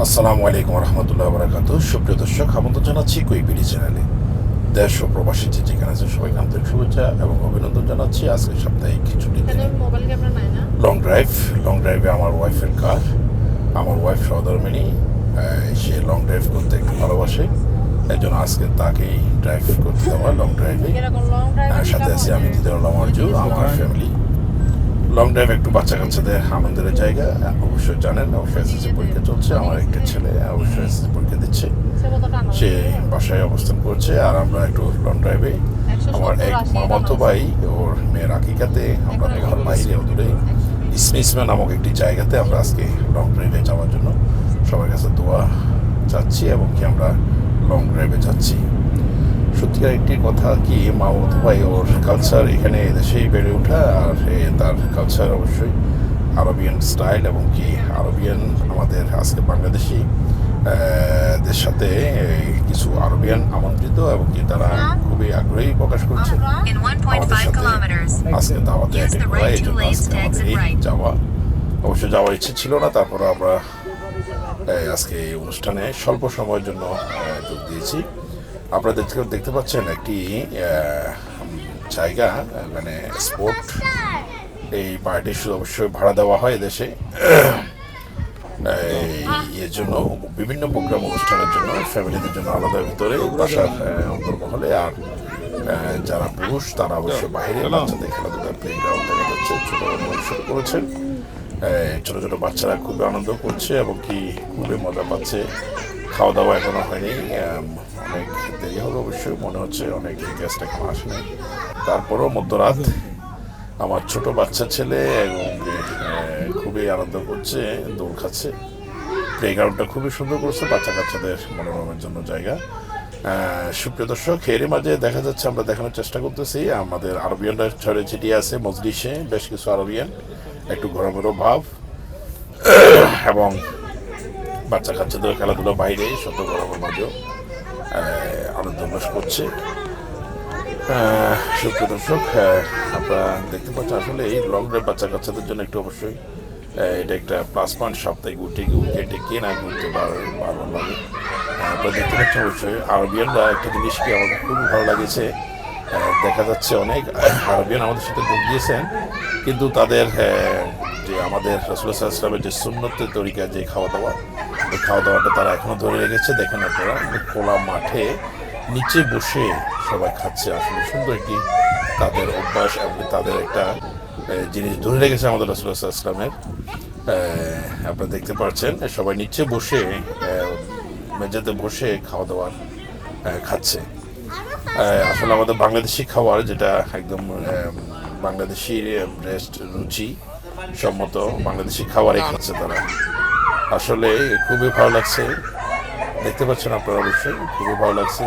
আসসালামু আলাইকুম রহমতুল্লাহ বরাকাত। সুপ্রিয় দর্শক, আমন্ত্রণ জানাচ্ছি কুইবিডি চ্যানেলে। দেশ ও প্রবাসী যে যেখানে আছে সবাইকে আন্তরিক শুভেচ্ছা এবং অভিনন্দন জানাচ্ছি। আজকে সাপ্তাহিক ছুটির দিনে লং ড্রাইভে আমার ওয়াইফের কার। আমার ওয়াইফ সহধর্মিনী, সে লং ড্রাইভ করতে একটু ভালোবাসে, এই জন্য আজকে তাকেই ড্রাইভ করতে দেওয়া লং ড্রাইভে। সাথে আছি আমি দিদারুল্লাহ মারজু, আমার ফ্যামিলি। লং ড্রাইভ একটু বাচ্চা কাচ্চাদের আনন্দের জায়গা, অবশ্যই জানেন। অবশ্যই এসএসসি পরীক্ষা চলছে, আমার একটা ছেলে অবশ্যই এসএসসি পরীক্ষা দিচ্ছে, সে বাসায় অবস্থান করছে। আর আমরা একটু লং ড্রাইভে, আমার এক মামাতো ভাই ওর মেয়ের আকিকাতে আমরা মেঘার বাইরে দূরে স্মিসমা নামক একটি জায়গাতে আমরা আজকে লং ড্রাইভে যাওয়ার জন্য সবার কাছে দোয়া চাচ্ছি এবং কি আমরা লং ড্রাইভে যাচ্ছি। সত্যিকার একটি কথা কি, মামাতো ভাই ওর কালচার এখানে এদেশেই বেড়ে ওঠা, আর তার কালচার অবশ্যই আরবিয়ান স্টাইল এবং কি আরবিয়ান আমাদের আজকে বাংলাদেশি দের সাথে কিছু আরবিয়ান আমন্ত্রিত এবং কি তারা খুবই আগ্রহী প্রকাশ করছে আমাদের সাথে আজকে দাওয়াতে অ্যাটেন্ড করা। এই জন্য আজকে আমাদের এই যাওয়া, অবশ্য যাওয়ার ইচ্ছে ছিল না, তারপরে আমরা আজকে এই অনুষ্ঠানে স্বল্প সময়ের জন্য যোগ দিয়েছি। আপনারা দেখতে পাচ্ছেন একটি জায়গা, মানে স্পোর্ট এই পার্টি অবশ্যই ভাড়া দেওয়া হয় দেশে, এর জন্য বিভিন্ন প্রোগ্রাম অনুষ্ঠানের জন্য ফ্যামিলিদের জন্য আলাদা ভিতরে বাসার অন্তর্মহলে। আর যারা পুরুষ তারা অবশ্যই বাইরে বাচ্চাদের খেলাধুলার প্লেগ্রাউন্ড দেখা যাচ্ছে, ছোট শুরু করেছেন। ছোট ছোট বাচ্চারা খুবই আনন্দ করছে এবং কি খুবই মজা পাচ্ছে। খাওয়া দাওয়া এখনো হয়নি, অনেক দেরি হবে অবশ্যই, মনে হচ্ছে অনেক গেস্ট এখনো আসেনি। তারপরও মধ্যরাত আমার ছোট বাচ্চা ছেলে এবং খুবই আনন্দ করছে, দৌড় খাচ্ছে। প্লেগ্রাউন্ডটা খুবই সুন্দর করছে, বাচ্চা কাচ্চাদের মনোরমের জন্য জায়গা। সুপ্রিয় দর্শক, এরই মাঝে দেখা যাচ্ছে আমরা দেখানোর চেষ্টা করতেছি আমাদের আরবিয়ানরা ছড়ে ছিটিয়ে আছে মজলিসে, বেশ কিছু আরবিয়ান, একটু ঘোরাঘুরো ভাব এবং বাচ্চা কাচ্চাদের খেলাধুলো বাইরে শত গরমের মাঝেও আনন্দ উল্লাস করছে। সুপ্রিয় দর্শক, আপনারা দেখতে পাচ্ছেন আসলে এই লং ড্রাইভ বাচ্চা কাচ্চাদের জন্য একটু অবশ্যই এটা একটা প্লাস পয়েন্ট। সাপ্তাহিক উইকেটে কে না ঘুরতে ভালো লাগে। আপনারা দেখতে পাচ্ছেন অবশ্যই আরবিয়ানরা একটা জিনিস কি আমাদের খুবই ভালো লাগেছে, দেখা যাচ্ছে অনেক আরবিয়ান আমাদের সাথে যোগ দিয়েছেন, কিন্তু তাদের যে আমাদের রাসূলুল্লাহ সাল্লাল্লাহু আলাইহি ওয়াসাল্লামের যে সুন্নতের তরিকা যে খাওয়া দাওয়া, এই খাওয়া দাওয়াটা তারা এখনো ধরে রেখেছে। দেখেন আপনারা খোলা মাঠে নিচে বসে সবাই খাচ্ছে, আসলে সুন্দর একটি তাদের অভ্যাস এবং তাদের একটা জিনিস ধরে রেখেছে আমাদের রাসূলুল্লাহ সাল্লাল্লাহু আলাইহি ওয়াসাল্লামের। আপনারা দেখতে পাচ্ছেন সবাই নিচে বসে মেঝেতে বসে খাওয়া দাওয়া খাচ্ছে। আসলে আমাদের বাংলাদেশি খাবার, যেটা একদম বাংলাদেশি রেস্ট রুচি সম্মত বাংলাদেশি খাবারই খাচ্ছে তারা। আসলে খুবই ভালো লাগছে, দেখতে পাচ্ছেন আপনারা অবশ্যই, খুবই ভালো লাগছে।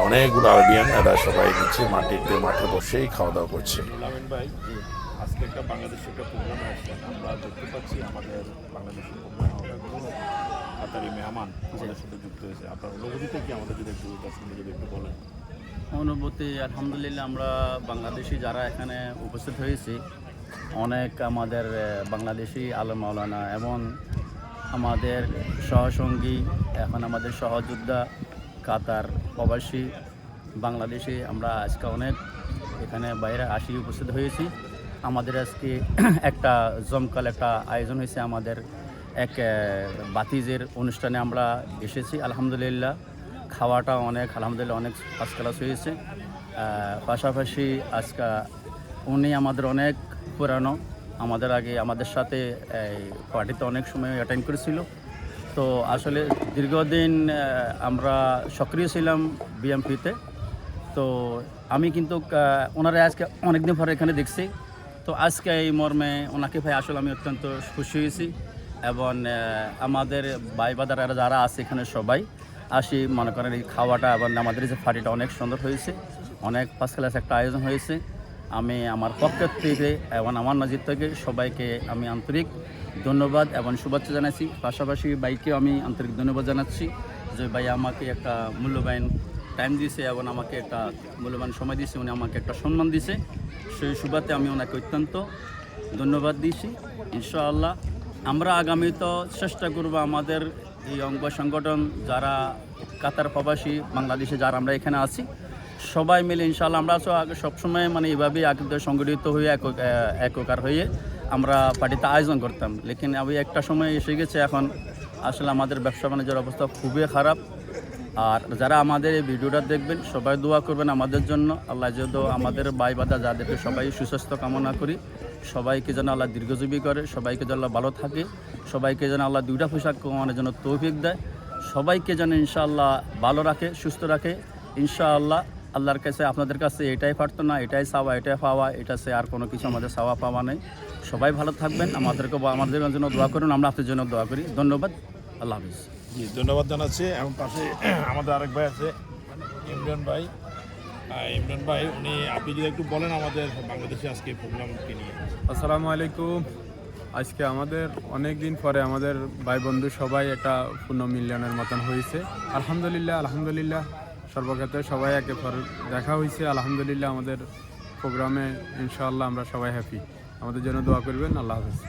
অনেকগুলো আরবিয়ান এরা সবাই নিচে মাঠে বসেই খাওয়া দাওয়া করছে। আজকে একটা বাংলাদেশি একটা প্রোগ্রামে আসছেন, আমরা দেখতে পাচ্ছি আমাদের বাংলাদেশি কাতারি মেহমান আমাদের সাথে যুক্ত হয়েছে। আপনার অনুভূতিটা কি আমাদের যদি একটু বলেন? অনুভূতি আলহামদুলিল্লাহ, আমরা বাংলাদেশি যারা এখানে উপস্থিত হয়েছি, অনেক আমাদের বাংলাদেশি আলেম মাওলানা এবং আমাদের সহসঙ্গী, এখন আমাদের সহযোদ্ধা কাতার প্রবাসী বাংলাদেশি, আমরা আজকে অনেক এখানে বাইরে উপস্থিত হয়েছি। আমাদের আজকে একটা জমকাল একটা আয়োজন হয়েছে, আমাদের এক বাতিজের অনুষ্ঠানে আমরা এসেছি। আলহামদুলিল্লাহ খাওয়াটা আলহামদুলিল্লাহ অনেক ফার্স্ট ক্লাস হয়েছে। পাশাপাশি আজকে উনি আমাদের অনেক পুরানো, আমাদের আগে আমাদের সাথে এই পার্টিতে অনেক সময় অ্যাটেন্ড করেছিল। তো আসলে দীর্ঘদিন আমরা সক্রিয় ছিলাম বিএমপিতে। তো আমি কিন্তু ওনারা আজকে অনেকদিন পরে এখানে দেখছি। তো আজকে এই মর্মে ওনাকে ভাই আসলে আমি অত্যন্ত খুশি হয়েছি এবং আমাদের ভাই বাদারা যারা আছে এখানে সবাই আসি, মনে করেন এই খাওয়াটা এবং আমাদের যে পার্টিটা অনেক সুন্দর হয়েছে, অনেক ফার্স্ট ক্লাস একটা আয়োজন হয়েছে। আমি আমার পক্ষের থেকে এবং আমার নজির থেকে সবাইকে আমি আন্তরিক ধন্যবাদ এবং শুভেচ্ছা জানাচ্ছি। পাশাপাশি ভাইকেও আমি আন্তরিক ধন্যবাদ জানাচ্ছি যে ভাই আমাকে একটা মূল্যবান টাইম দিয়েছে এবং আমাকে একটা মূল্যবান সময় দিয়েছে, উনি আমাকে একটা সম্মান দিয়েছে। সেই সুবাদে আমি ওনাকে অত্যন্ত ধন্যবাদ দিয়েছি। ইনশাআল্লাহ আমরা আগামী তো চেষ্টা করব আমাদের এই অঙ্গ সংগঠন যারা কাতার প্রবাসী বাংলাদেশে যারা আমরা এখানে আছি সবাই মিলে ইনশাআল্লাহ আমরা তো আগে সবসময় মানে এইভাবেই আগে সংগঠিত হয়ে এককার হয়ে আমরা পার্টিতে আয়োজন করতাম, লেকিন আমি একটা সময় এসে গেছে এখন আসলে আমাদের ব্যবসা বাণিজ্যের অবস্থা খুবই খারাপ। আর যারা আমাদের এই ভিডিওটা দেখবেন সবাই দোয়া করবেন আমাদের জন্য। আল্লাহ যেহেতু আমাদের ভাই বাদা যাদেরকে সবাই সুস্বাস্থ্য কামনা করি, সবাইকে যেন আল্লাহ দীর্ঘজীবী করে, সবাইকে যেন আল্লাহ ভালো থাকে, সবাইকে যেন আল্লাহ দুইটা পয়সা কমানোর জন্য তৌফিক দেয়, সবাইকে যেন ইনশাআল্লাহ ভালো রাখে, সুস্থ রাখে ইনশাআল্লাহ। আল্লাহর কাছে আপনাদের কাছে এটাই প্রার্থনা, এটাই চাওয়া, এটাই পাওয়া, এটা সে আর কোনো কিছু আমাদের চাওয়া পাওয়া নেই। সবাই ভালো থাকবেন, আমাদের জন্য দোয়া করুন, আমরা আপনাদের জন্য দোয়া করি। ধন্যবাদ, আল্লাহ হাফিজ। জি ধন্যবাদ জানাচ্ছি। এবং পাশে আমাদের আরেক ভাই আছে ইমরান ভাই। ইমরান ভাই, আপনি যদি একটু বলেন আমাদের বাংলাদেশে আজকে প্রোগ্রামকে নিয়ে। আসসালামু আলাইকুম। আজকে আমাদের অনেক দিন পরে আমাদের ভাই বন্ধু সবাই একটা পূর্ণ মিলনের মতন হয়েছে। আলহামদুলিল্লাহ সর্বক্ষেত্রে সবাই একে পর দেখা হয়েছে। আলহামদুলিল্লাহ আমাদের প্রোগ্রামে ইনশাআল্লাহ আমরা সবাই হ্যাপি। আমাদের জন্য দোয়া করবেন। আল্লাহ হাফেজ।